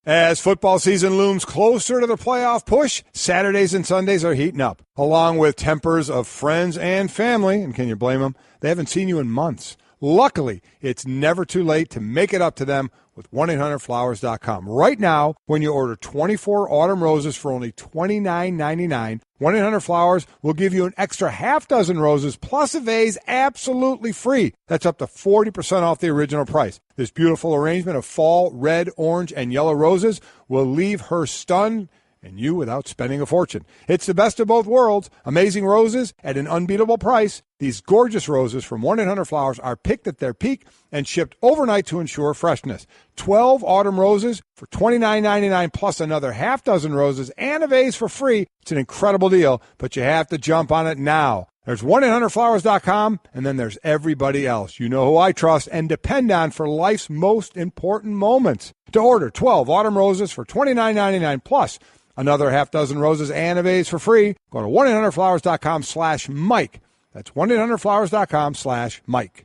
As football season looms closer to the playoff push, Saturdays and Sundays are heating up, along with tempers of friends and family. And can you blame them? They haven't seen you in months. Luckily, it's never too late to make it up to them with 1-800-Flowers.com. Right now, when you order 24 autumn roses for only $29.99, 1-800-Flowers will give you an extra half dozen roses plus a vase absolutely free. That's up to 40% off the original price. This beautiful arrangement of fall, red, orange, and yellow roses will leave her stunned and you without spending a fortune. It's the best of both worlds. Amazing roses at an unbeatable price. These gorgeous roses from 1-800-Flowers are picked at their peak and shipped overnight to ensure freshness. 12 autumn roses for $29.99 plus another half dozen roses and a vase for free. It's an incredible deal, but you have to jump on it now. There's 1-800-Flowers.com, and then there's everybody else. You know who I trust and depend on for life's most important moments. To order 12 autumn roses for $29.99 plus another half dozen roses and a vase for free, go to 1-800-Flowers.com/Mike. That's 1-800-Flowers.com/Mike.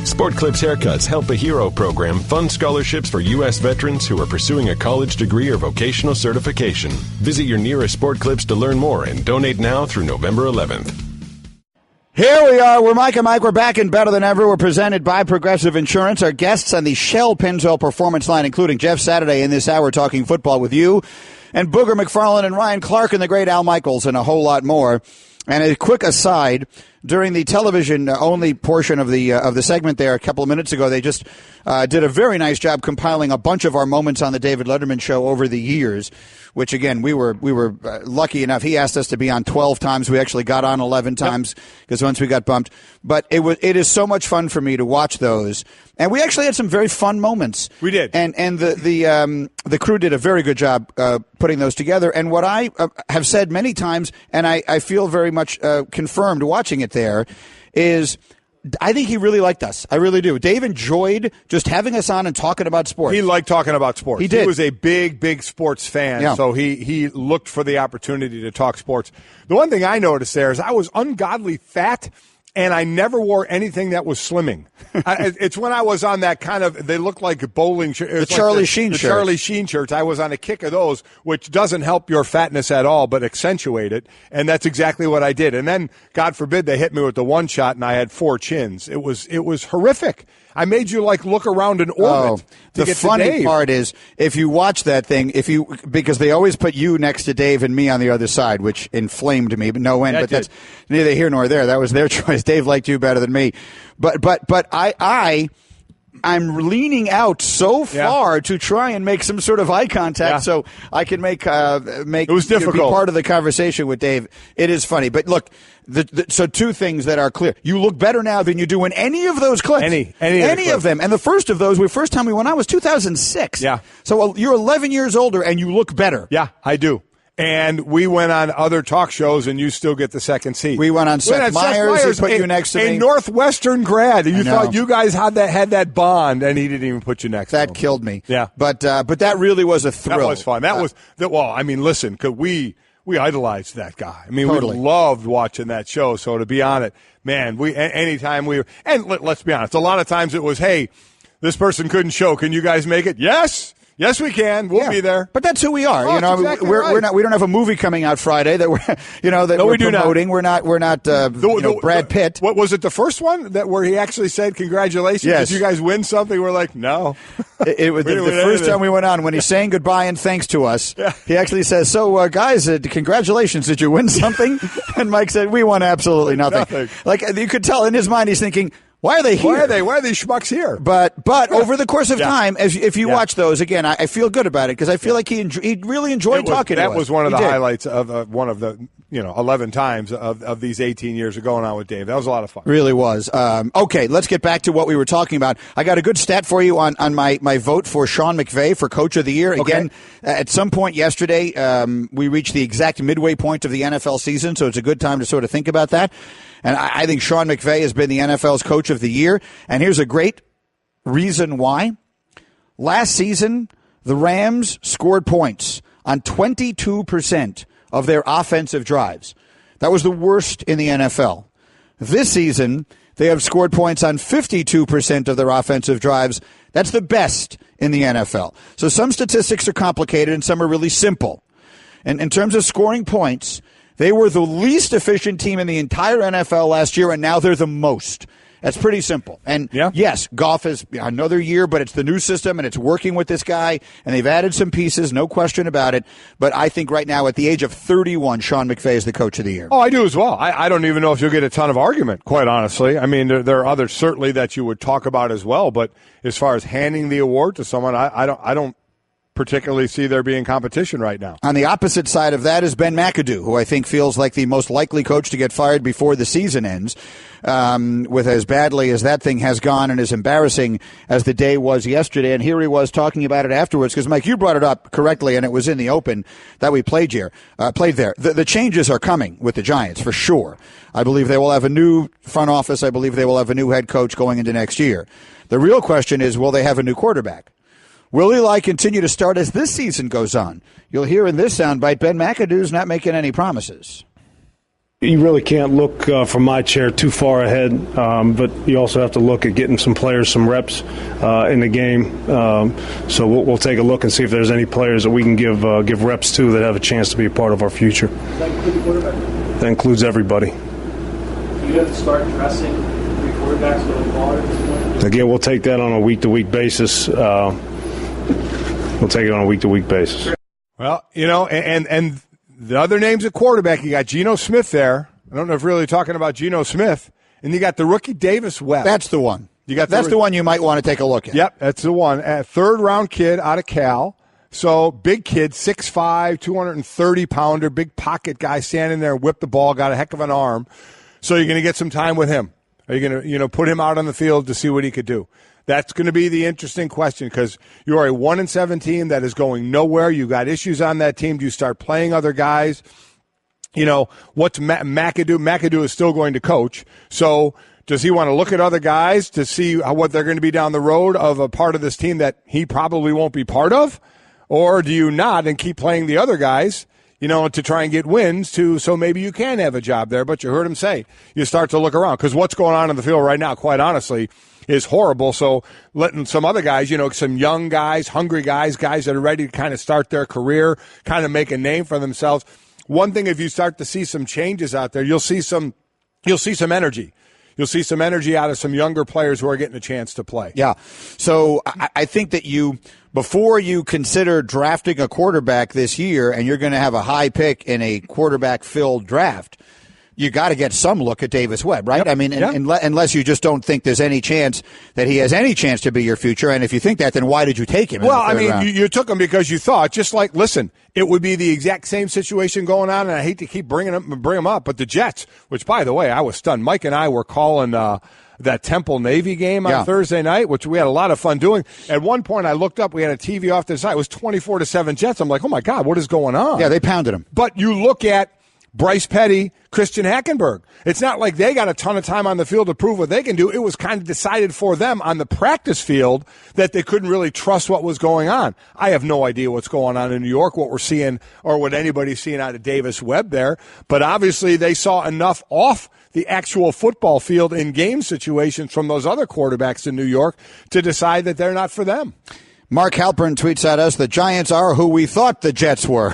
Sport Clips Haircuts Help a Hero program funds scholarships for U.S. veterans who are pursuing a college degree or vocational certification. Visit your nearest Sport Clips to learn more and donate now through November 11th. Here we are. We're Mike and Mike. We're back and better than ever. We're presented by Progressive Insurance. Our guests on the Shell Pennzoil Performance line, including Jeff Saturday in this hour talking football with you, and Booger McFarland and Ryan Clark and the great Al Michaels and a whole lot more. And a quick aside, during the television-only portion of the segment there a couple of minutes ago, they just did a very nice job compiling a bunch of our moments on the David Letterman show over the years, which, again, we were lucky enough. He asked us to be on 12 times. We actually got on 11 times because once we got bumped. But it is so much fun for me to watch those. And we actually had some very fun moments. We did. And the crew did a very good job putting those together. And what I have said many times, and I feel very much confirmed watching it there, is I think he really liked us. I really do. Dave enjoyed just having us on and talking about sports. He liked talking about sports. He did. He was a big sports fan, so he looked for the opportunity to talk sports. The one thing I noticed there is I was ungodly fat, and I never wore anything that was slimming. It's when I was on that kind of, they look like bowling shirts. The Charlie Sheen shirts. The Charlie Sheen shirts. I was on a kick of those, which doesn't help your fatness at all, but accentuate it. And that's exactly what I did. And then, God forbid, they hit me with the one shot, and I had 4 chins. It was horrific. I made you look around in orbit. The funny part is if you watch that thing, because they always put you next to Dave and me on the other side, which inflamed me, but no end. But that's neither here nor there. That was their choice. Dave liked you better than me, but I'm leaning out so far to try and make some sort of eye contact so I can make it was difficult. Be part of the conversation with Dave. It is funny, but look. So 2 things that are clear. You look better now than you do in any of those clips. Any of them. And the first of those, the first time we went on was 2006. Yeah. So you're 11 years older and you look better. Yeah, I do. And we went on other talk shows, and you still get the second seat. We went on Seth Meyers. He put you next to me. A Northwestern grad. You thought you guys had that bond, and he didn't even put you next to him. That killed me. Yeah. But that really was a thrill. That was fun. Listen, because we idolized that guy. I mean, totally. We loved watching that show. So to be on it, man, anytime we were, and let's be honest, a lot of times it was, hey, this person couldn't show. Can you guys make it? Yes, we can. We'll be there. But that's who we are. Exactly we're not. We don't have a movie coming out Friday that we're we're promoting. We're not Brad Pitt. What was it? The first one where he actually said congratulations. Yes. Did you guys win something? We're like, no. It was the first time we went on when he's saying goodbye and thanks to us. Yeah. He actually says, "So guys, congratulations. Did you win something?" And Mike said, "We won absolutely nothing." Like you could tell in his mind, he's thinking, why are they here? Why are these schmucks here? But over the course of time, if you watch those again, I feel good about it because I feel like he really enjoyed talking to us. That was one of the highlights of one of the 11 times of these 18 years of going on with Dave. That was a lot of fun. Really was. Okay, let's get back to what we were talking about. I got a good stat for you on my vote for Sean McVay for Coach of the Year. Again, at some point yesterday, we reached the exact midway point of the NFL season, so it's a good time to sort of think about that. And I think Sean McVay has been the NFL's Coach of the Year. And here's a great reason why. Last season, the Rams scored points on 22% of their offensive drives. That was the worst in the NFL. This season, They have scored points on 52% of their offensive drives. That's the best in the NFL. So some statistics are complicated and some are really simple. And in terms of scoring points, they were the least efficient team in the entire NFL last year, and now they're the most. That's pretty simple. And yes, Goff is another year, but it's the new system, and it's working with this guy, and they've added some pieces, no question about it. But I think right now, at the age of 31, Sean McVay is the coach of the year. Oh, I do as well. I don't even know if you'll get a ton of argument, quite honestly. I mean, there are others certainly that you would talk about as well, but as far as handing the award to someone, I don't particularly see there being competition right now. On the opposite side of that is Ben McAdoo, who I think feels like the most likely coach to get fired before the season ends, with as badly as that thing has gone and as embarrassing as the day was yesterday. And here he was talking about it afterwards, because, Mike, you brought it up correctly, and it was in the open that we played there. The changes are coming with the Giants, for sure. I believe they will have a new front office. I believe they will have a new head coach going into next year. The real question is, will they have a new quarterback? Will Eli continue to start as this season goes on? You'll hear in this soundbite, Ben McAdoo's not making any promises. You really can't look from my chair too far ahead, but you also have to look at getting some players some reps in the game. So we'll take a look and see if there's any players that we can give reps to that have a chance to be a part of our future. Does that include the quarterback? That includes everybody. Do you have to start dressing three quarterbacks a little harder at this point? Again, we'll take that on a week-to-week basis. We'll take it on a week-to-week basis. Well, and the other names at quarterback, you got Geno Smith there. I don't know if you're really talking about Geno Smith. And you got the rookie Davis Webb. That's the one. That's the one you might want to take a look at. Yep, that's the one. Third-round kid out of Cal. So big kid, 6'5", 230-pounder, big pocket guy standing there, whip the ball, got a heck of an arm. So you're going to get some time with him. Are you going to put him out on the field to see what he could do? That's going to be the interesting question, because you are a 1-7 team that is going nowhere. You got issues on that team. Do you start playing other guys? What's McAdoo? McAdoo is still going to coach. So does he want to look at other guys to see what they're going to be down the road of a part of this team that he probably won't be part of? Or do you not and keep playing the other guys, to try and get wins so maybe you can have a job there? But you heard him say, you start to look around, because what's going on in the field right now, quite honestly, is horrible. So letting some other guys, some young guys, hungry guys that are ready to kind of start their career, kind of make a name for themselves. One thing, if you start to see some changes out there, you'll see some energy. You'll see some energy out of some younger players who are getting a chance to play. Yeah. So I think that before you consider drafting a quarterback this year, and you're going to have a high pick in a quarterback-filled draft, you got to get some look at Davis Webb, right? Yep. I mean, unless you just don't think there's any chance that he has any chance to be your future. And if you think that, then why did you take him? Well, I mean, you took him because you thought, listen, it would be the exact same situation going on, and I hate to keep bring him up, but the Jets, which, by the way, I was stunned. Mike and I were calling that Temple Navy game on Thursday night, which we had a lot of fun doing. At one point, I looked up, we had a TV off to the side. It was 24-7 Jets. I'm like, oh my God, what is going on? Yeah, they pounded him. But you look at Bryce Petty, Christian Hackenberg. It's not like they got a ton of time on the field to prove what they can do. It was kind of decided for them on the practice field that they couldn't really trust what was going on. I have no idea what's going on in New York, what we're seeing, or what anybody's seeing out of Davis Webb there. But obviously they saw enough off the actual football field in game situations from those other quarterbacks in New York to decide that they're not for them. Mark Halpern tweets at us, the Giants are who we thought the Jets were,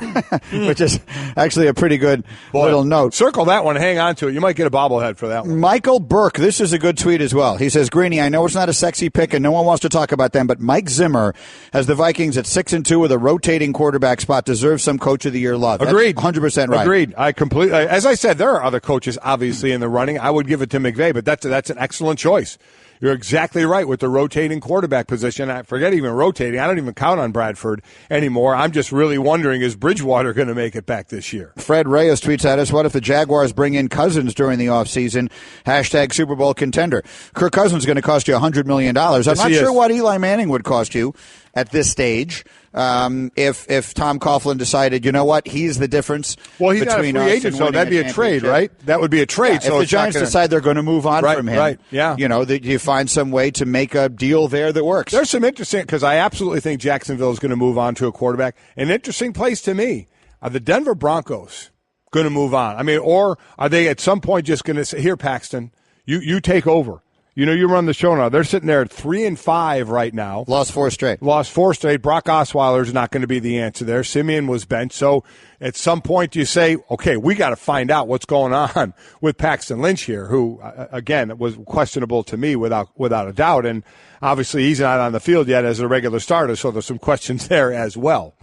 which is actually a pretty good little note. Circle that one. Hang on to it. You might get a bobblehead for that one. Michael Burke, this is a good tweet as well. He says, Greeny, I know it's not a sexy pick and no one wants to talk about them, but Mike Zimmer has the Vikings at 6-2 with a rotating quarterback spot, deserves some Coach of the Year love. Agreed. That's 100% right. Agreed. I completely. As I said, there are other coaches obviously in the running. I would give it to McVay, but that's an excellent choice. You're exactly right with the rotating quarterback position. I forget even rotating. I don't even count on Bradford anymore. I'm just really wondering, is Bridgewater going to make it back this year? Fred Reyes tweets at us, what if the Jaguars bring in Cousins during the offseason? Hashtag Super Bowl contender. Kirk Cousins is going to cost you $100 million. I'm not sure what Eli Manning would cost you at this stage. If Tom Coughlin decided, you know what, he's the difference. Well, he's not a free agent, so that'd be a trade, right? That would be a trade. Yeah, so if the Giants decide they're going to move on from him, right, yeah. You find some way to make a deal there that works. There's some interesting, because I absolutely think Jacksonville is going to move on to a quarterback. An interesting place to me are the Denver Broncos going to move on. I mean, or are they at some point just going to say, here, Paxton, You take over. You run the show now. They're sitting there at 3-5 right now. Lost 4 straight. Brock Osweiler's not going to be the answer there. Simeon was benched. So at some point you say, okay, we got to find out what's going on with Paxton Lynch here, who, again, was questionable to me without a doubt. And obviously he's not on the field yet as a regular starter, so there's some questions there as well.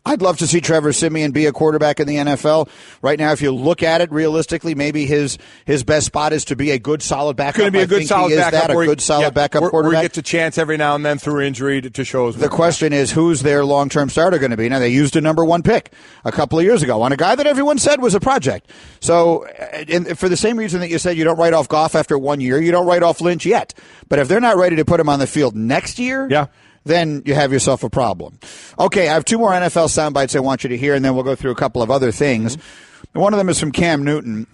I'd love to see Trevor Siemian be a quarterback in the NFL. Right now, if you look at it realistically, maybe his best spot is to be a good, solid backup. Going to be a good, solid backup. Backup quarterback. Where he gets a chance every now and then through injury to show his work. The question is, who's their long-term starter going to be? Now, they used a number 1 pick a couple of years ago on a guy that everyone said was a project. So, for the same reason that you said you don't write off Goff after 1 year, you don't write off Lynch yet. But if they're not ready to put him on the field next year, then you have yourself a problem. Okay, I have 2 more NFL sound bites I want you to hear, and then we'll go through a couple of other things. Mm-hmm. One of them is from Cam Newton.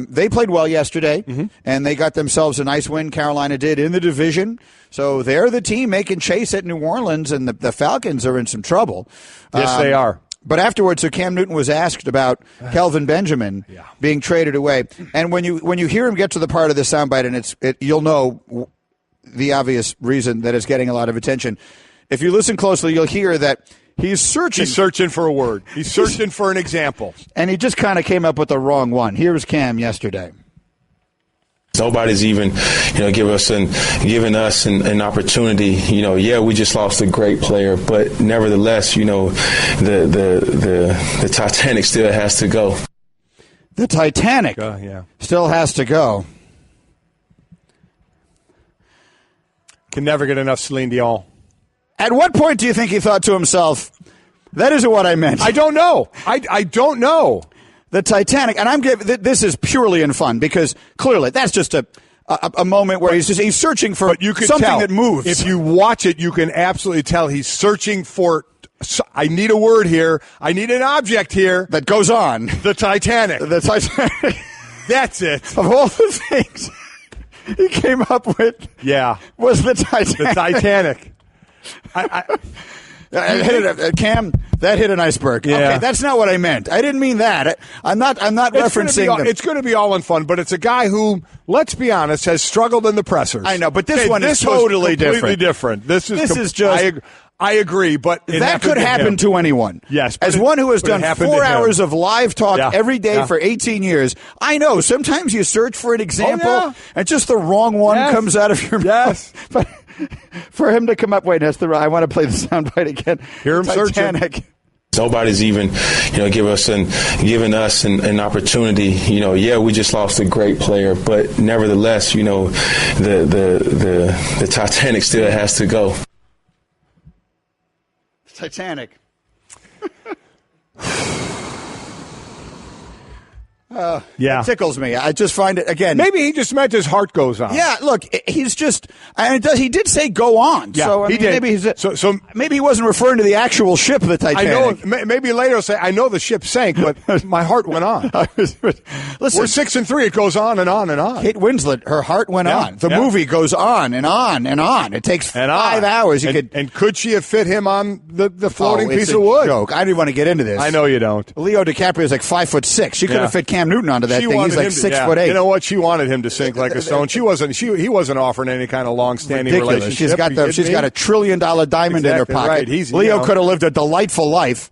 They played well yesterday, and they got themselves a nice win. Carolina did in the division. So they're the team making chase at New Orleans, and the Falcons are in some trouble. Yes, they are. But afterwards, so Cam Newton was asked about Kelvin Benjamin being traded away. And when you hear him get to the part of the soundbite, and you'll know the obvious reason that it's getting a lot of attention. If you listen closely, you'll hear that he's searching for a word. He's searching for an example. And he just kind of came up with the wrong one. Here's Cam yesterday. Nobody's even, giving us an opportunity. We just lost a great player, but nevertheless, the Titanic still has to go. The Titanic still has to go. Can never get enough Celine Dion. At what point do you think he thought to himself, that isn't what I meant? I don't know. I don't know. The Titanic, and this is purely in fun because clearly that's just a moment where he's searching for something that moves. If you watch it, you can absolutely tell he's searching for. I need a word here. I need an object here that goes on. The Titanic. The Titanic. That's it. Of all the things he came up with, was the Titanic. The Titanic. Cam, that hit an iceberg. Yeah. Okay, that's not what I meant. I didn't mean that. I'm not referencing. It's going to be all in fun, but it's a guy who, let's be honest, has struggled in the pressers. I know, but this one is totally different. This is just. I agree, but that could happen to anyone. Yes. As one who has done 4 hours of live talk every day for 18 years, I know sometimes you search for an example and just the wrong one comes out of your mouth. But for him to come up, I want to play the soundbite again. Hear him Titanic. searching. Nobody's even, giving us an opportunity. We just lost a great player, but nevertheless, the Titanic still has to go. Titanic. It tickles me. I just find it, again. Maybe he just meant his heart goes on. Yeah, look, he's just, and he did say go on. Yeah, so, he did. Maybe he wasn't referring to the actual ship, the Titanic. I know, maybe later he'll say, I know the ship sank, but my heart went on. Listen, we're 6-3. It goes on and on and on. Kate Winslet, her heart went on. The movie goes on and on and on. It takes 5 hours. And could she have fit him on the floating piece of wood? Joke. I didn't want to get into this. I know you don't. Leo DiCaprio is like 5'6". She could have fit Cam Newton onto that thing. He's like 6'8". You know what? She wanted him to sink like a stone. He wasn't offering any kind of long-standing relationship. She's got $1 trillion diamond in her pocket. Right. Leo could have lived a delightful life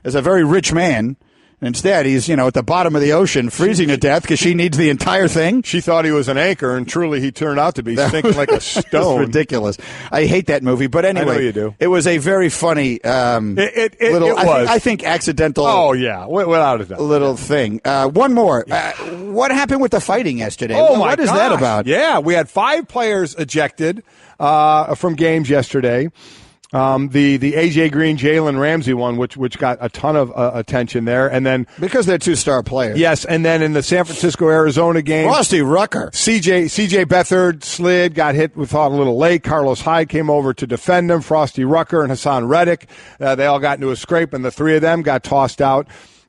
as a very rich man. Instead, he's, at the bottom of the ocean, freezing to death because she needs the entire thing. She thought he was an anchor, and truly he turned out to be sinking like a stone. Ridiculous. I hate that movie, but anyway, I know you do. It was a very funny it was. I think accidental. Oh, yeah, without a doubt. Little thing. One more. What happened with the fighting yesterday? Oh, my What is that about? Yeah, we had 5 players ejected from games yesterday. The A.J. Green, Jalen Ramsey one, which got a ton of attention there. And then because they're 2-star players. Yes, and then in the San Francisco-Arizona game, Frosty Rucker. C.J. Beathard slid, got hit with a little late. Carlos Hyde came over to defend him. Frosty Rucker and Hassan Reddick, they all got into a scrape, and the 3 of them got tossed out.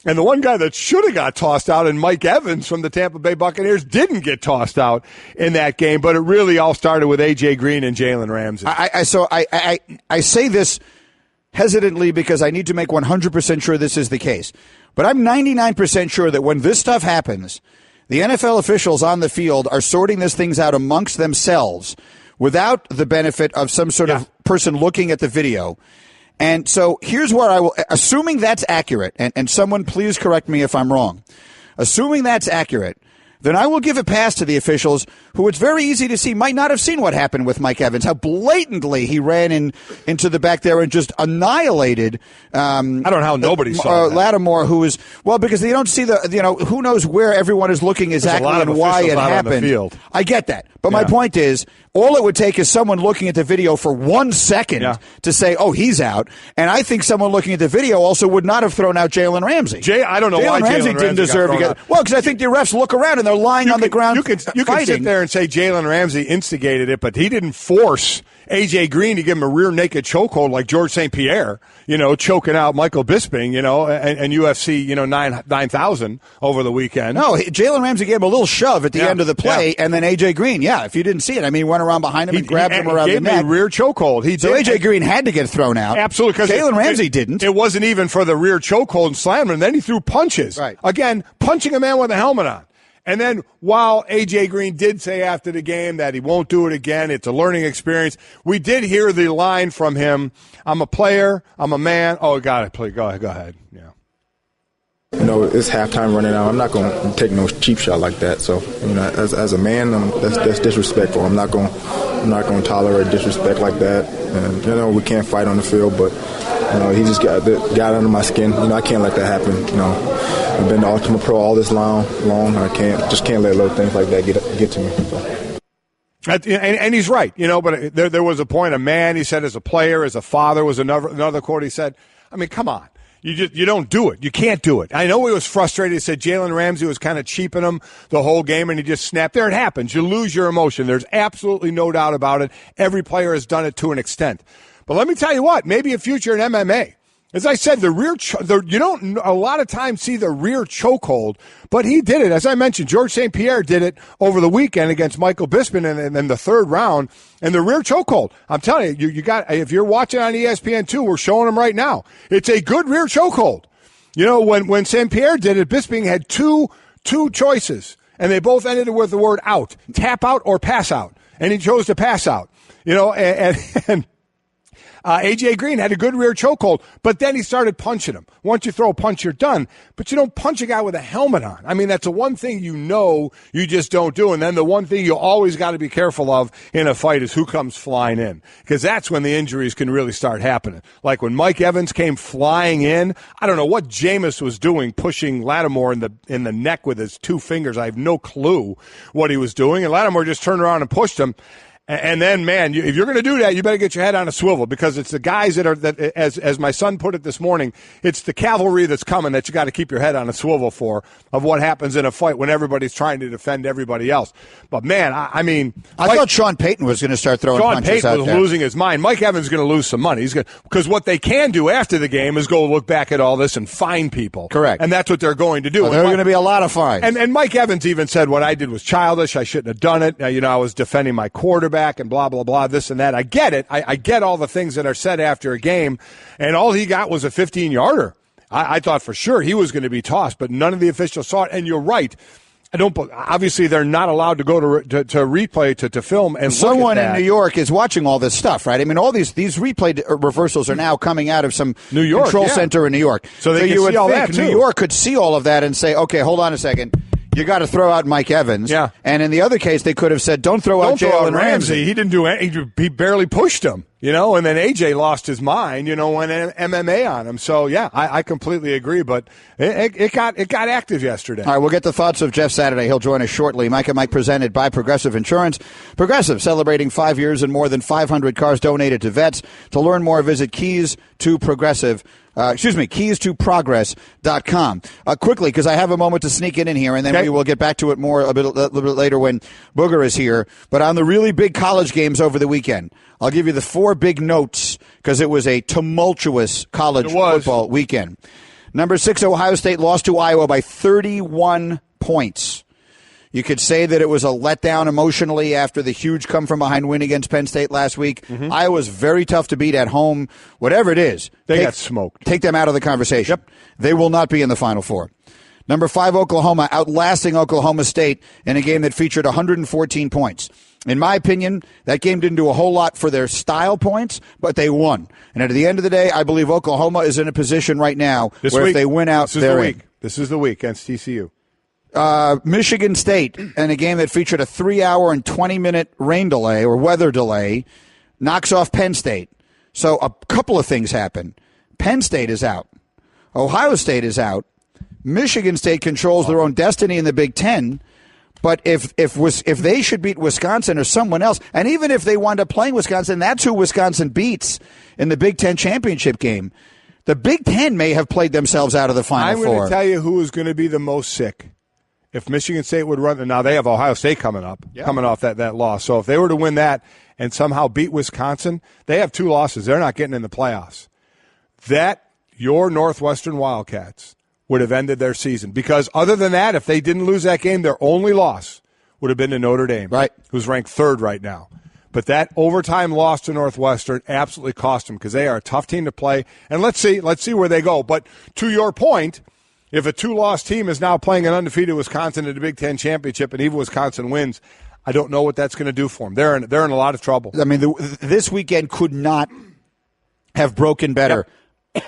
And the one guy that should have got tossed out, and Mike Evans from the Tampa Bay Buccaneers, didn't get tossed out in that game. But it really all started with A.J. Green and Jalen Ramsey. I say this hesitantly because I need to make 100% sure this is the case. But I'm 99% sure that when this stuff happens, The NFL officials on the field are sorting these things out amongst themselves without the benefit of some sort of person looking at the video. And so here's where I will, assuming that's accurate, and someone please correct me if I'm wrong, assuming that's accurate, then I will give a pass to the officials who it's very easy to see might not have seen what happened with Mike Evans, how blatantly he ran into the back there and just annihilated. I don't know how nobody saw that. Lattimore, who is, well, because they don't see who knows where everyone is looking exactly and why it happened. I get that. But my point is, all it would take is someone looking at the video for 1 second to say, oh, he's out. And I think someone looking at the video also would not have thrown out Jalen Ramsey. I don't know why Jalen Ramsey didn't deserve to get. Well, because I think the refs look around and they're lying on the ground. You can sit there and say Jalen Ramsey instigated it, but he didn't force A.J. Green to give him a rear naked chokehold like George St. Pierre, choking out Michael Bisping, and UFC, 9,000 over the weekend. No, Jalen Ramsey gave him a little shove at the end of the play, and then A.J. Green, if you didn't see it, he went around behind him and grabbed him around the neck. He gave him a rear chokehold. So A.J. Green had to get thrown out. Absolutely. Jalen Ramsey didn't. It wasn't even for the rear chokehold and slam him, and then he threw punches. Right. Again, punching a man with a helmet on. And then while A.J. Green did say after the game that he won't do it again, it's a learning experience, we did hear the line from him, I'm a player, I'm a man. Oh, got it. Please, go ahead. Yeah. It's halftime running out. I'm not going to take no cheap shot like that. So, as a man, that's disrespectful. I'm not going to tolerate disrespect like that. And we can't fight on the field, but he just got under my skin. I can't let that happen. I've been the Ultimate Pro all this long. I can't let little things like that get to me. So. And he's right, but there was a point, a man, he said, as a player, as a father, was another quote he said, come on. You don't do it. You can't do it. I know he was frustrated. He said Jalen Ramsey was kind of cheaping him the whole game, and he just snapped. There it happens. You lose your emotion. There's absolutely no doubt about it. Every player has done it to an extent. But let me tell you what, maybe a future in MMA. As I said, you don't a lot of times see the rear chokehold, but he did it. As I mentioned, George St. Pierre did it over the weekend against Michael Bisping in the third round, and the rear chokehold. I'm telling you, you got, if you're watching on ESPN2, we're showing them right now. It's a good rear chokehold. When St. Pierre did it, Bisping had two choices, and they both ended with the word out, tap out or pass out, and he chose to pass out. And A.J. Green had a good rear chokehold, but then he started punching him. Once you throw a punch, you're done. But you don't punch a guy with a helmet on. That's the one thing you just don't do. And then the one thing you always got to be careful of in a fight is who comes flying in, because that's when the injuries can really start happening. Like when Mike Evans came flying in, I don't know what Jameis was doing, pushing Lattimore in the neck with his 2 fingers. I have no clue what he was doing. And Lattimore just turned around and pushed him. And then, man, if you're going to do that, you better get your head on a swivel, because it's the guys that as my son put it this morning, it's the cavalry that's coming that you got to keep your head on a swivel for, of what happens in a fight when everybody's trying to defend everybody else. But, man, I thought Sean Payton was going to start throwing punches out there. Sean Payton was losing his mind. Mike Evans is going to lose some money. Because what they can do after the game is go look back at all this and fine people. Correct. And that's what they're going to do. Well, there are going to be a lot of fines. And Mike Evans even said what I did was childish. I shouldn't have done it. I was defending my quarterback and blah, blah, blah. This and that. I get it. I get all the things that are said after a game, and all he got was a 15-yarder. I thought for sure he was going to be tossed, but none of the officials saw it. And you're right. Obviously, they're not allowed to go to replay to film and someone look at that. In New York is watching all this stuff, right? All these replay reversals are now coming out of some New York control center in New York. So they can see all that too. New York could see all of that and say, okay, hold on a second. You got to throw out Mike Evans. Yeah. And in the other case, they could have said, don't throw out Jalen Ramsey. He didn't do anything. He barely pushed him, and then AJ lost his mind, went MMA on him. So, yeah, I completely agree. But it got active yesterday. All right, we'll get the thoughts of Jeff Saturday. He'll join us shortly. Mike and Mike presented by Progressive Insurance. Progressive celebrating 5 years and more than 500 cars donated to vets. To learn more, visit keys2progress.com. Quickly, because I have a moment to sneak it in here, and then we will get back to it more a little bit later when Booger is here. But on the really big college games over the weekend, I'll give you the 4 big notes, because it was a tumultuous college football weekend. Number 6, Ohio State lost to Iowa by 31 points. You could say that it was a letdown emotionally after the huge come-from-behind win against Penn State last week. Mm-hmm. Iowa's very tough to beat at home. Whatever it is, they got smoked. Take them out of the conversation. Yep. They will not be in the Final Four. Number 5, Oklahoma, outlasting Oklahoma State in a game that featured 114 points. In my opinion, that game didn't do a whole lot for their style points, but they won. And at the end of the day, I believe Oklahoma is in a position right now where if they win out, they're in. This is the week against TCU. Michigan State, in a game that featured a 3-hour and 20-minute rain delay or weather delay, knocks off Penn State. So a couple of things happen. Penn State is out. Ohio State is out. Michigan State controls their own destiny in the Big Ten. But if they should beat Wisconsin or someone else, and even if they wind up playing Wisconsin, that's who Wisconsin beats in the Big Ten championship game. The Big Ten may have played themselves out of the Final Four. I'm going to tell you who is going to be the most sick. If Michigan State would run, now they have Ohio State coming up, coming off that loss. So if they were to win that and somehow beat Wisconsin, they have 2 losses. They're not getting in the playoffs. Your Northwestern Wildcats would have ended their season. Because other than that, if they didn't lose that game, their only loss would have been to Notre Dame, right, who's ranked 3rd right now. But that overtime loss to Northwestern absolutely cost them because they are a tough team to play. And let's see where they go. But to your point, if a 2-loss team is now playing an undefeated Wisconsin in the Big Ten championship and even Wisconsin wins, I don't know what that's going to do for them. They're in a lot of trouble. I mean, this weekend could not have broken better.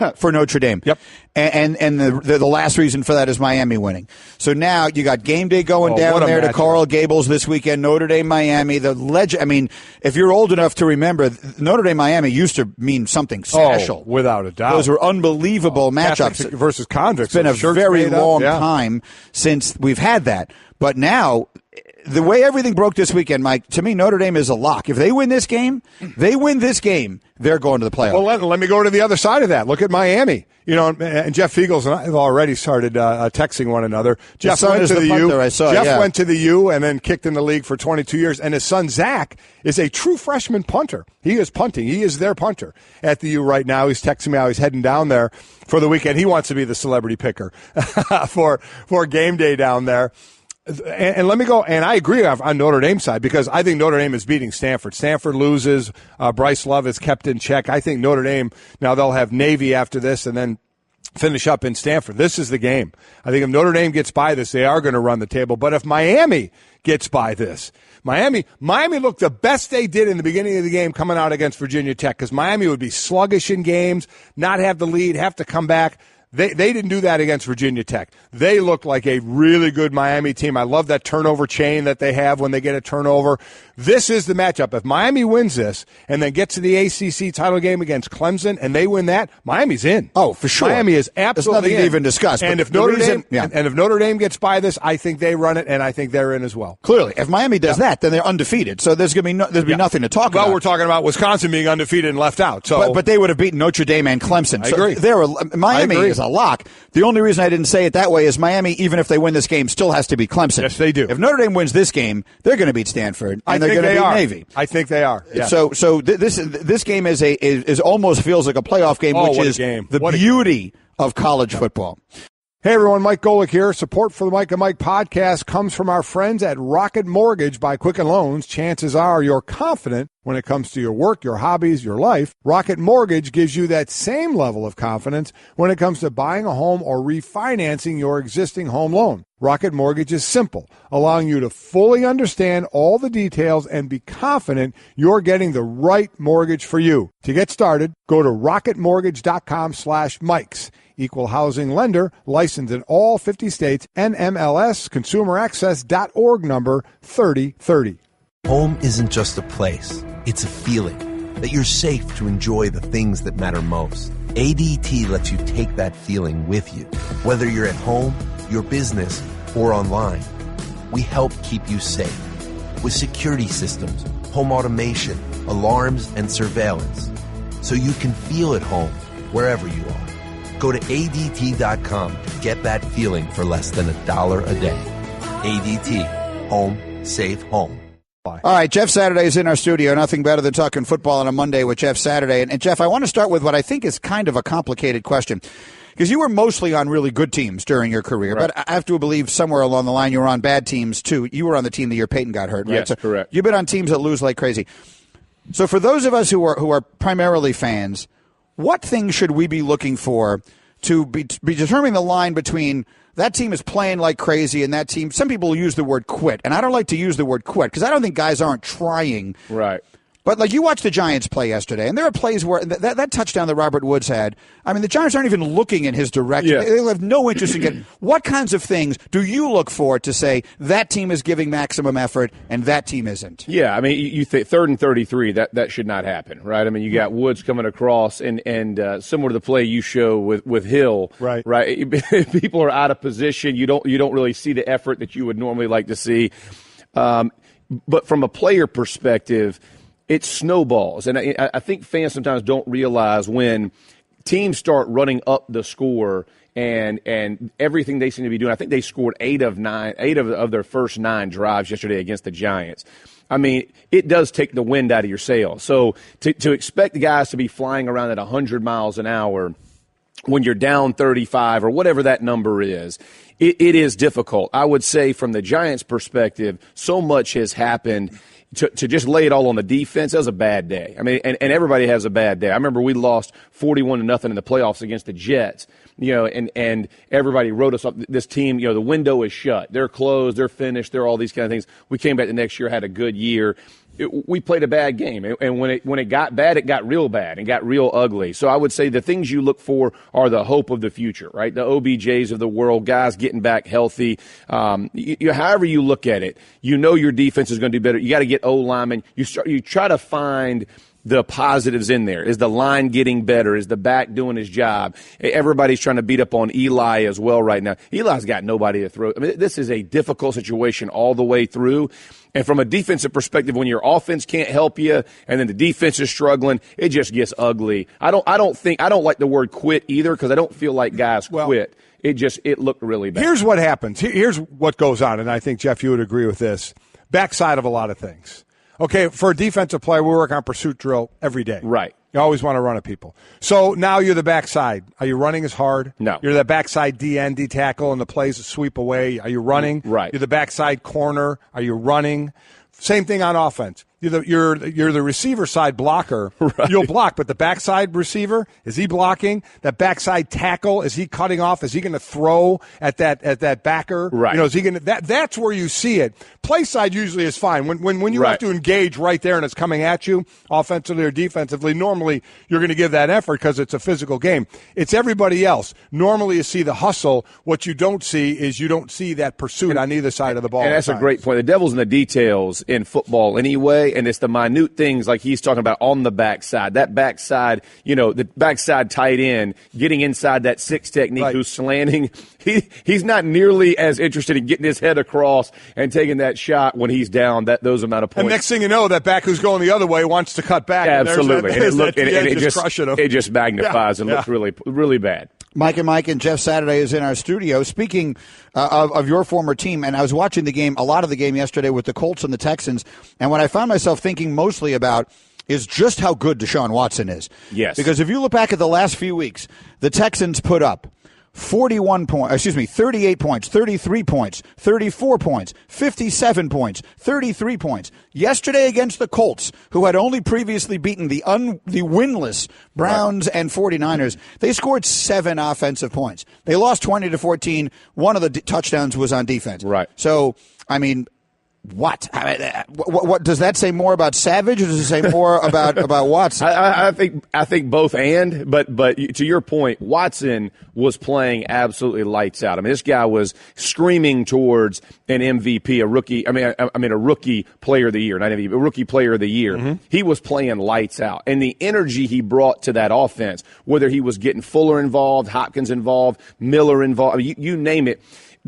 Yep. For Notre Dame. Yep. And the last reason for that is Miami winning. So now you got game day going down there to Coral Gables this weekend, Notre Dame, Miami. I mean, if you're old enough to remember, Notre Dame, Miami used to mean something special. Oh, without a doubt. Those were unbelievable matchups. Catholics versus convicts. It's been a very long time since we've had that. But now, the way everything broke this weekend, Mike, to me, Notre Dame is a lock. If they win this game, they're going to the playoffs. Well, let me go to the other side of that. Look at Miami. And Jeff Fiegels and I have already started texting one another. Jeff went to the U. Went to the U and then kicked in the league for 22 years. And his son, Zach, is a true freshman punter. He is punting. He is their punter at the U right now. He's texting me how he's heading down there for the weekend. He wants to be the celebrity picker for game day down there. And let me go, and I agree on Notre Dame's side because I think Notre Dame is beating Stanford. Stanford loses. Bryce Love is kept in check. I think Notre Dame, now they'll have Navy after this and then finish up in Stanford. This is the game. I think if Notre Dame gets by this, they are going to run the table. But if Miami gets by this, Miami looked the best they did in the beginning of the game coming out against Virginia Tech because Miami would be sluggish in games, not have the lead, have to come back. They didn't do that against Virginia Tech. They looked like a really good Miami team. I love that turnover chain that they have when they get a turnover. This is the matchup. If Miami wins this and then gets to the ACC title game against Clemson and they win that, Miami's in. Oh, for sure. Miami is absolutely in. There's nothing to even discuss. And if Notre Dame gets by this, I think they run it, and I think they're in as well. Clearly, if Miami does that, then they're undefeated. So there's going to be nothing to talk about. Well, we're talking about Wisconsin being undefeated and left out. So, but they would have beaten Notre Dame and Clemson. I agree. Miami is a lock. The only reason I didn't say it that way is Miami, even if they win this game, still has to beat Clemson. Yes, they do. If Notre Dame wins this game, they're going to beat Stanford, and they're going to beat Navy. I think they are. Yeah. So this game is almost feels like a playoff game, which is the beauty of college football. Hey everyone, Mike Golick here. Support for the Mike and Mike podcast comes from our friends at Rocket Mortgage by Quicken Loans. Chances are you're confident when it comes to your work, your hobbies, your life. Rocket Mortgage gives you that same level of confidence when it comes to buying a home or refinancing your existing home loan. Rocket Mortgage is simple, allowing you to fully understand all the details and be confident you're getting the right mortgage for you. To get started, go to rocketmortgage.com/Mikes. Equal housing lender, licensed in all 50 states, NMLS, consumeraccess.org number 3030. Home isn't just a place, it's a feeling that you're safe to enjoy the things that matter most. ADT lets you take that feeling with you, whether you're at home, your business, or online. We help keep you safe with security systems, home automation, alarms, and surveillance, so you can feel at home wherever you are. Go to ADT.com to get that feeling for less than $1 a day. ADT. Home. Safe home. All right, Jeff Saturday is in our studio. Nothing better than talking football on a Monday with Jeff Saturday. And Jeff, I want to start with what I think is kind of a complicated question. Because you were mostly on really good teams during your career. Right. But I have to believe somewhere along the line you were on bad teams, too. You were on the team the year Peyton got hurt, right? Yes, correct. You've been on teams that lose like crazy. So for those of us who are primarily fans, what things should we be looking for to be determining the line between that team is playing like crazy and that team, some people use the word quit, and I don't like to use the word quit because I don't think guys aren't trying. Right. But, like, you watched the Giants play yesterday, and there are plays where that touchdown that Robert Woods had, I mean, the Giants aren't even looking in his direction. Yeah. They have no interest in getting. What kinds of things do you look for to say that team is giving maximum effort and that team isn't? Yeah, I mean, you think 3rd and 33, that should not happen, right? I mean, you got Woods coming across, and similar to the play you show with Hill, right? People are out of position. You don't really see the effort that you would normally like to see. But from a player perspective, it snowballs. And I think fans sometimes don't realize when teams start running up the score and everything they seem to be doing. I think they scored 8 of their first 9 drives yesterday against the Giants. I mean, it does take the wind out of your sails. So to expect the guys to be flying around at 100 miles an hour when you're down 35 or whatever that number is, it is difficult. I would say from the Giants' perspective, so much has happened. To just lay it all on the defense, that was a bad day. I mean, and everybody has a bad day. I remember we lost 41-0 in the playoffs against the Jets, and everybody wrote us up. This team, the window is shut. They're closed. They're finished. They're all these kind of things. We came back the next year, had a good year. We played a bad game, and when it got bad, it got real bad and got real ugly. So I would say the things you look for are the hope of the future, right? The OBJs of the world, guys getting back healthy. However you look at it, your defense is going to do better. You got to get O-linemen. You try to find the positives in there. Is the line getting better? Is the back doing his job? Everybody's trying to beat up on Eli as well right now. Eli's got nobody to throw. I mean, this is a difficult situation all the way through. And from a defensive perspective, when your offense can't help you and then the defense is struggling, it just gets ugly. I don't like the word quit either because I don't feel like guys quit. It looked really bad. Here's what happens. Here's what goes on, and I think, Jeff, you would agree with this. Backside of a lot of things. Okay, for a defensive player, we work on pursuit drill every day. Right. You always want to run at people. So now you're the backside. Are you running as hard? No. You're the backside DN, D tackle, and the plays sweep away. Are you running? Right. You're the backside corner. Are you running? Same thing on offense. You're the receiver side blocker. Right. You'll block, but the backside receiver, is he blocking? That backside tackle, is he cutting off? Is he going to throw at that backer? Right. Is he going to that's where you see it. Play side usually is fine. When you have to engage right there and it's coming at you, offensively or defensively, normally you're going to give that effort because it's a physical game. It's everybody else. Normally you see the hustle. What you don't see is you don't see that pursuit on either side of the ball. And that's a great point. The devil's in the details in football anyway. And it's the minute things like he's talking about on the backside. That backside, the backside tight end getting inside that 6 technique who's slanting. He's not nearly as interested in getting his head across and taking that shot when he's down those amount of points. And next thing you know, that back who's going the other way wants to cut back. Absolutely. And it just magnifies and looks really, really bad. Mike and Jeff Saturday is in our studio. Speaking of your former team, and I was watching a lot of the game yesterday with the Colts and the Texans, and what I found myself thinking mostly about is just how good Deshaun Watson is. Yes. Because if you look back at the last few weeks, the Texans put up 38 points, 33 points, 34 points, 57 points, 33 points. Yesterday against the Colts, who had only previously beaten the winless Browns and 49ers, they scored 7 offensive points. They lost 20-14. One of the touchdowns was on defense. Right. So, I mean, what does that say more about Savage, or does it say more about Watson? I think both, but to your point, Watson was playing absolutely lights out. I mean, this guy was screaming towards an MVP, a rookie. I mean, a rookie player of the year, not MVP, a rookie player of the year. Mm-hmm. He was playing lights out, and the energy he brought to that offense, whether he was getting Fuller involved, Hopkins involved, Miller involved, I mean, you name it.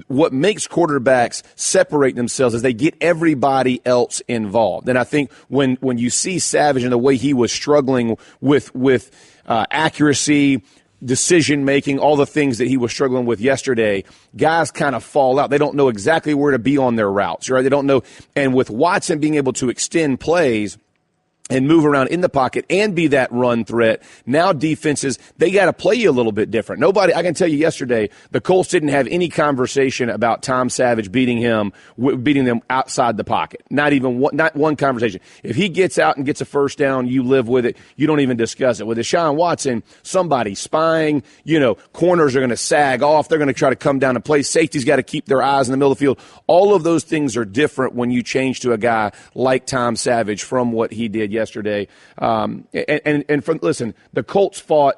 What makes quarterbacks separate themselves is they get everybody else involved. And I think when you see Savage and the way he was struggling with accuracy, decision-making, all the things that he was struggling with yesterday, guys kind of fall out. They don't know exactly where to be on their routes, right? They don't know. And with Watson being able to extend plays, and move around in the pocket and be that run threat. Now defenses, they got to play you a little bit different. I can tell you yesterday, the Colts didn't have any conversation about Tom Savage beating them outside the pocket. Not one conversation. If he gets out and gets a first down, you live with it. You don't even discuss it. With Deshaun Watson, somebody's spying. Corners are going to sag off. They're going to try to come down and play. Safety's got to keep their eyes in the middle of the field. All of those things are different when you change to a guy like Tom Savage from what he did yesterday. Listen, the Colts fought.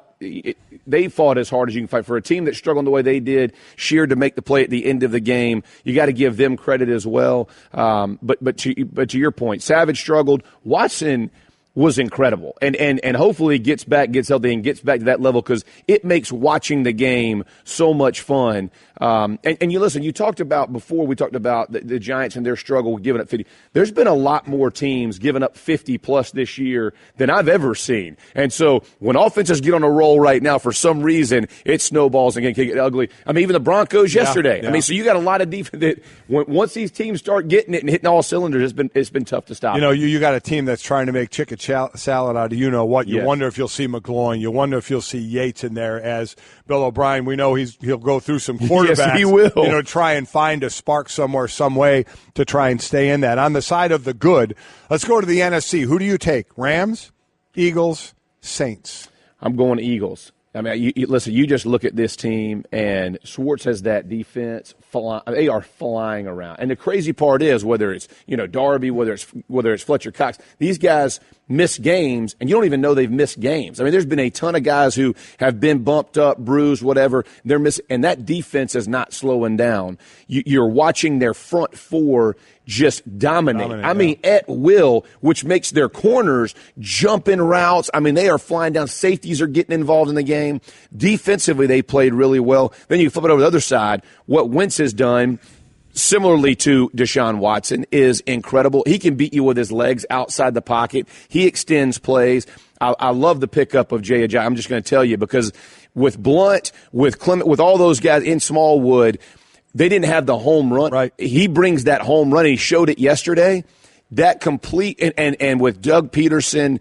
They fought as hard as you can fight for a team that struggled the way they did. Sheared to make the play at the end of the game. You got to give them credit as well. But to your point, Savage struggled. Watson was incredible, and hopefully gets healthy and gets back to that level, because it makes watching the game so much fun. And you listen, we talked about the Giants and their struggle with giving up 50. There's been a lot more teams giving up 50 plus this year than I've ever seen. And so when offenses get on a roll right now, for some reason, it snowballs and can get ugly. I mean, even the Broncos yesterday. Yeah. I mean, so you got a lot of defense that once these teams start getting it and hitting all cylinders, it's been tough to stop. You got a team that's trying to make chicken salad out of what. You wonder if you'll see McGloin. You wonder if you'll see Yates in there as Bill O'Brien. We know he'll go through some quarterbacks. Yes, he will. Try and find a spark somewhere, some way to try and stay in that. On the side of the good, let's go to the NFC. Who do you take? Rams, Eagles, Saints? I'm going Eagles. I mean, listen, you just look at this team, and Schwartz has that defense. They are flying around. And the crazy part is, whether it's Darby, whether it's Fletcher Cox, these guys miss games, and you don't even know they've missed games. I mean, there's been a ton of guys who have been bumped up, bruised, whatever. They're missing, and that defense is not slowing down. You're watching their front four just dominate. I mean, at will, which makes their corners jump in routes. I mean, they are flying down. Safeties are getting involved in the game. Defensively, they played really well. Then you flip it over to the other side. What Wentz has done, similarly to Deshaun Watson, is incredible. He can beat you with his legs outside the pocket. He extends plays. I love the pickup of Jay Ajayi. I'm just going to tell you, because with Blunt, with Clement, with all those guys in Smallwood, they didn't have the home run. Right. He brings that home run. He showed it yesterday. That complete and with Doug Peterson,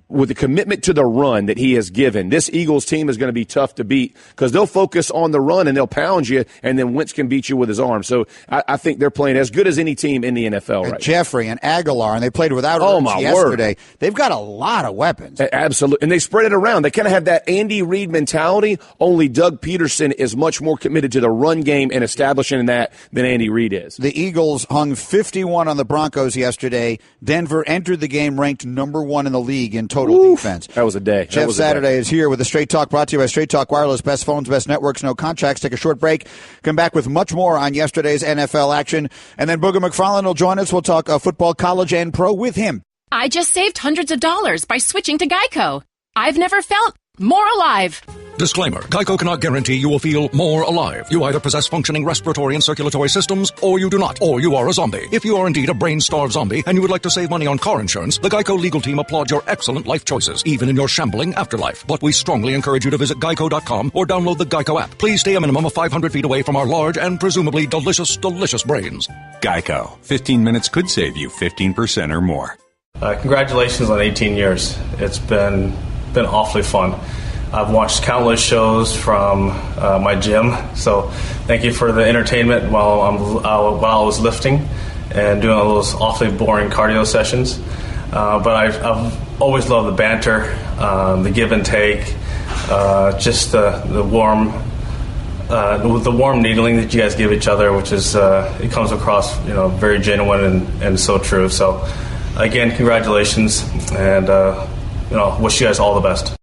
with the commitment to the run that he has given, this Eagles team is going to be tough to beat, because they'll focus on the run and they'll pound you, and then Wentz can beat you with his arm. So I think they're playing as good as any team in the NFL right now. Jeffrey and Aguilar, and they played without Ertz yesterday. Word. They've got a lot of weapons. Absolutely. And they spread it around. They kind of have that Andy Reid mentality, only Doug Peterson is much more committed to the run game and establishing that than Andy Reid is. The Eagles hung 51 on the Broncos yesterday. Denver entered the game ranked number 1 in the league in total defense. That was a day. Jeff Saturday is here with the Straight Talk, brought to you by Straight Talk Wireless. Best phones, best networks, no contracts. Take a short break. Come back with much more on yesterday's NFL action. And then Booger McFarland will join us. We'll talk football, college, and pro with him. I just saved hundreds of dollars by switching to Geico. I've never felt more alive. Disclaimer. Geico cannot guarantee you will feel more alive. You either possess functioning respiratory and circulatory systems, or you do not, or you are a zombie. If you are indeed a brain-starved zombie and you would like to save money on car insurance, the Geico legal team applauds your excellent life choices, even in your shambling afterlife. But we strongly encourage you to visit geico.com or download the Geico app. Please stay a minimum of 500 feet away from our large and presumably delicious, delicious brains. Geico. 15 minutes could save you 15% or more. Congratulations on 18 years. It's been awfully fun. I've watched countless shows from my gym, so thank you for the entertainment while I was lifting and doing all those awfully boring cardio sessions. But I've always loved the banter, the give and take, just the warm needling that you guys give each other, which is it comes across very genuine and so true. So again, congratulations, and wish you guys all the best.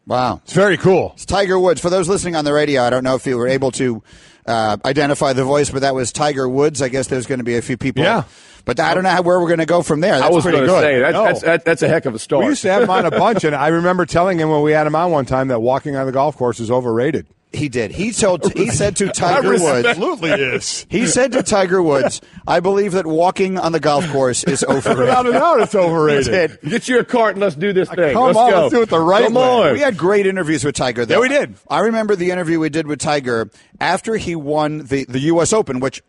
Wow. It's very cool. It's Tiger Woods. For those listening on the radio, I don't know if you were able to identify the voice, but that was Tiger Woods. I guess there's going to be a few people. Yeah. But I don't know where we're going to go from there. That's I was pretty going to good. say, that's a heck of a start. We used to have him on a bunch, and I remember telling him when we had him on one time that walking on the golf course is overrated. He did. He said to Tiger Woods. Absolutely is. He said to Tiger Woods, I believe that walking on the golf course is overrated. Without a doubt, it's overrated. Get your cart and let's do this thing. Let's go. Let's do it the right way. We had great interviews with Tiger, though. Yeah, we did. I remember the interview we did with Tiger after he won the U.S. Open, which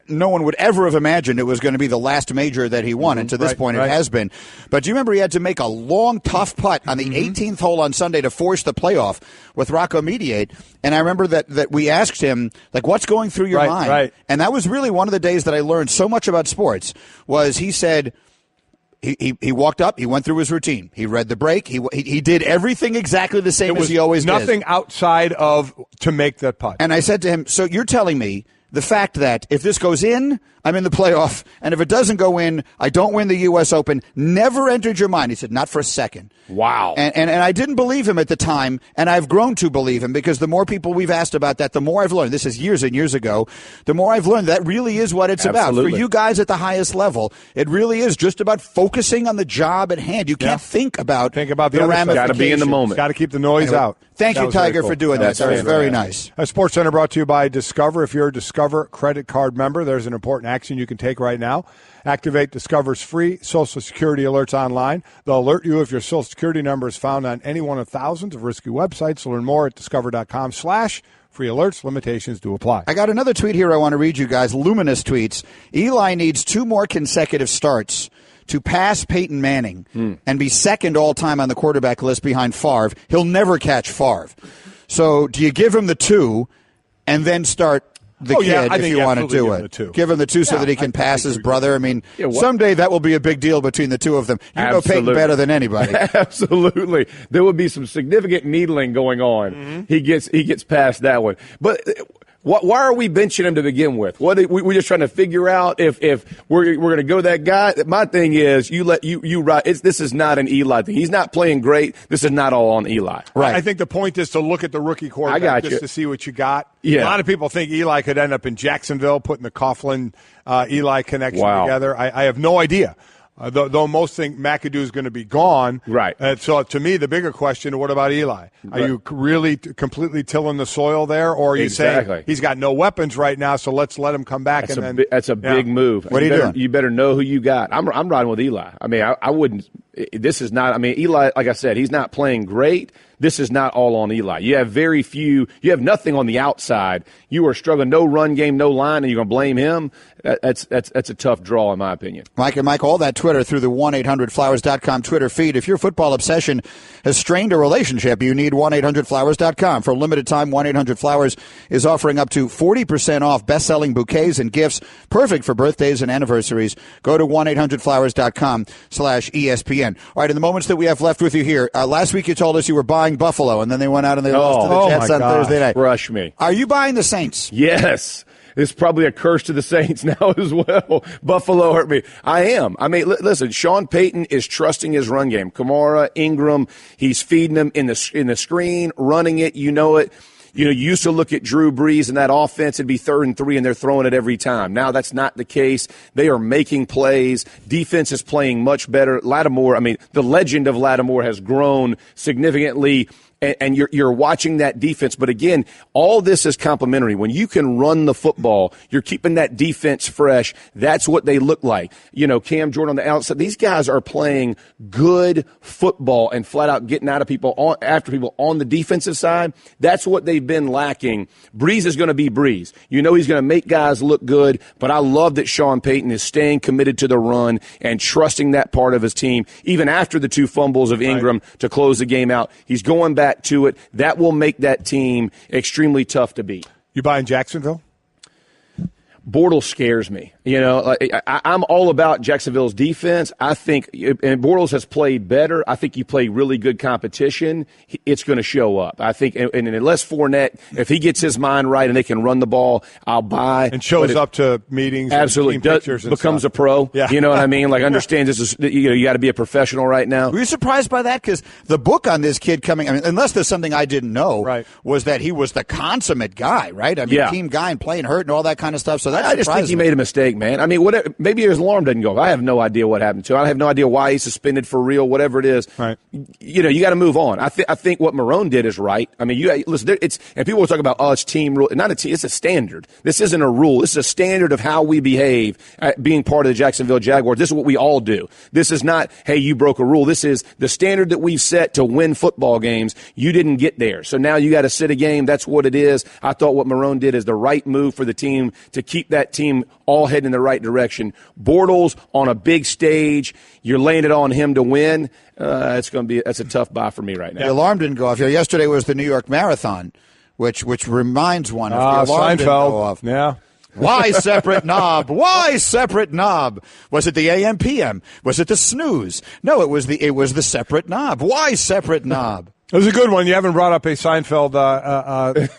no one would ever have imagined it was going to be the last major that he won, and to this point it has been. But do you remember he had to make a long, tough putt on the 18th hole on Sunday to force the playoff with Rocco Mediate? And I remember that we asked him, like, what's going through your mind? Right. And that was really one of the days that I learned so much about sports, was he said he walked up, he went through his routine. He read the break. He did everything exactly the same as he always did. Nothing outside of to make that putt. And I said to him, so you're telling me the fact that if this goes in, I'm in the playoff, and if it doesn't go in, I don't win the U.S. Open, never entered your mind? He said, not for a second. Wow. And I didn't believe him at the time, and I've grown to believe him, because the more people we've asked about that, the more I've learned. This is years and years ago. The more I've learned that really is what it's about. For you guys at the highest level, it really is just about focusing on the job at hand. You can't think about the ramifications. Got to be in the moment. Got to keep the noise out. Thank you, Tiger, for doing that. That was very nice. Sports Center brought to you by Discover. If you're a Discover credit card member, there's an important action you can take right now. Activate Discover's free Social Security alerts online. They'll alert you if your Social Security number is found on any one of thousands of risky websites. Learn more at discover.com/free alerts. Limitations do apply. I got another tweet here I want to read you guys. Luminous tweets. Eli needs 2 more consecutive starts to pass Peyton Manning and be second all-time on the quarterback list behind Favre. He'll never catch Favre. So do you give him the 2 and then start the kid if you want to do it? Give him the 2 so that he can pass his brother. I mean, someday that will be a big deal between the 2 of them. You know Peyton better than anybody. Absolutely. There would be some significant needling going on. He gets past that one. But why are we benching him to begin with? We're just trying to figure out if we're going to go that guy. My thing is, this is not an Eli thing. He's not playing great. This is not all on Eli. Right. I think the point is to look at the rookie quarterback just to see what you got. Yeah. A lot of people think Eli could end up in Jacksonville, putting the Coughlin Eli connection together. I have no idea. Though most think McAdoo is going to be gone. Right. So to me, the bigger question, what about Eli? Are you really completely tilling the soil there? Or are you saying he's got no weapons right now, so let's let him come back? That's a big move. What are you doing? You better know who you got. I'm riding with Eli. I mean, I wouldn't – this is not – I mean, Eli, like I said, he's not playing great. This is not all on Eli. You have very few – you have nothing on the outside. You are struggling, no run game, no line, and you're going to blame him? That's a tough draw, in my opinion. Mike and Mike, all that Twitter through the 1-800-Flowers.com Twitter feed. If your football obsession has strained a relationship, you need 1-800-Flowers.com. For a limited time, 1-800-Flowers is offering up to 40% off best-selling bouquets and gifts, perfect for birthdays and anniversaries. Go to 1-800-Flowers.com/ESPN. All right, in the moments that we have left with you here, last week you told us you were buying Buffalo, and then they went out and they lost to the Jets on Thursday night. Crush me. Are you buying the Saints? Yes. It's probably a curse to the Saints now as well. Buffalo hurt me. I am. I mean, listen, Sean Payton is trusting his run game. Kamara, Ingram, he's feeding them in the screen, running it. You know it. You know, you used to look at Drew Brees and that offense, it'd be 3rd and 3, and they're throwing it every time. Now that's not the case. They are making plays. Defense is playing much better. Lattimore, I mean, the legend of Lattimore has grown significantly. And you're watching that defense. But again, all this is complementary. When you can run the football, you're keeping that defense fresh. That's what they look like. You know, Cam Jordan on the outside. These guys are playing good football and flat out getting out of people after people on the defensive side. That's what they've been lacking. Breeze is going to be Breeze. You know he's going to make guys look good, but I love that Sean Payton is staying committed to the run and trusting that part of his team. Even after the 2 fumbles of Ingram to close the game out, he's going back to it. That will make that team extremely tough to beat. You buying Jacksonville? Bortles scares me. You know, I'm all about Jacksonville's defense. I think, and Bortles has played better. I think you play really good competition, it's going to show up. I think, and unless Fournette, if he gets his mind right and they can run the ball, I'll buy. And shows up to meetings. Absolutely. Becomes a pro. Yeah. You know what I mean? Like, understand this is, you got to be a professional right now. Were you surprised by that? Because the book on this kid coming, I mean, unless there's something I didn't know, was that he was the consummate guy, right? I mean, team guy and playing hurt and all that kind of stuff. So that's I just think he made a mistake, man. I mean, whatever, maybe his alarm doesn't go. I have no idea what happened to him. I have no idea why he's suspended for real, whatever it is. Right. You know, you got to move on. I think what Marone did is right. I mean, listen, and people will talk about, it's team rule. Not a team, it's a standard. This isn't a rule. This is a standard of how we behave being part of the Jacksonville Jaguars. This is what we all do. This is not, hey, you broke a rule. This is the standard that we've set to win football games. You didn't get there. So now you got to sit a game. That's what it is. I thought what Marone did is the right move for the team to keep keep that team all heading in the right direction. Bortles on a big stage, you're laying it on him to win. That's a tough buy for me right now. The alarm didn't go off here. Yesterday was the New York Marathon, which reminds one of the alarm didn't go off. Yeah. Why separate knob? Why separate knob? Was it the AM PM? Was it the snooze? No, it was the separate knob. Why separate knob? It was a good one. You haven't brought up a Seinfeld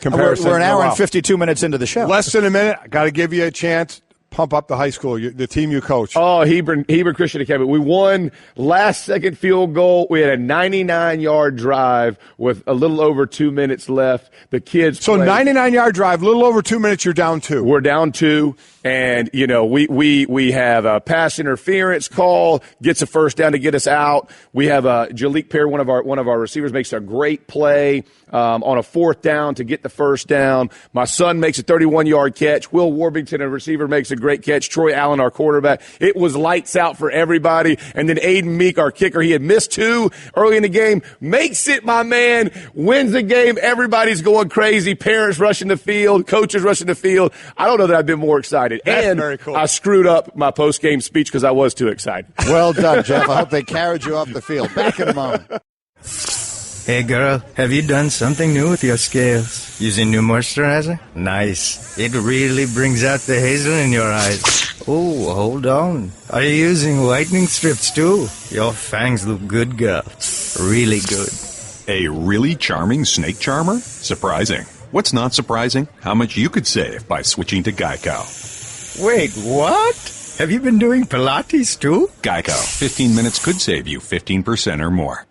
comparison. We're an hour and 52 minutes into the show. Less than a minute. Got to give you a chance. Pump up the high school, the team you coach. Oh, Hebron Christian Academy. We won last-second field goal. We had a 99-yard drive with a little over 2 minutes left. The kids So 99-yard drive, a little over 2 minutes, you're down 2. We're down 2, and, we have a pass interference call, gets a first down to get us out. We have Jalik Perry, one of our receivers, makes a great play on a 4th down to get the first down. My son makes a 31-yard catch. Will Warbington, a receiver, makes a great catch. Troy Allen, our quarterback. It was lights out for everybody. And then Aiden Meek, our kicker, he had missed 2 early in the game, makes it, my man, wins the game. Everybody's going crazy. Parents rushing the field, coaches rushing the field. I don't know that I've been more excited. That's and very cool. I screwed up my post-game speech because I was too excited. Well done, Jeff. I hope they carried you off the field. Back in a moment. Hey girl, have you done something new with your scales? Using new moisturizer? Nice. It really brings out the hazel in your eyes. Oh, hold on. Are you using whitening strips too? Your fangs look good, girl. Really good. A really charming snake charmer? Surprising. What's not surprising? How much you could save by switching to Geico. Wait, what? Have you been doing Pilates too? Geico. 15 minutes could save you 15% or more.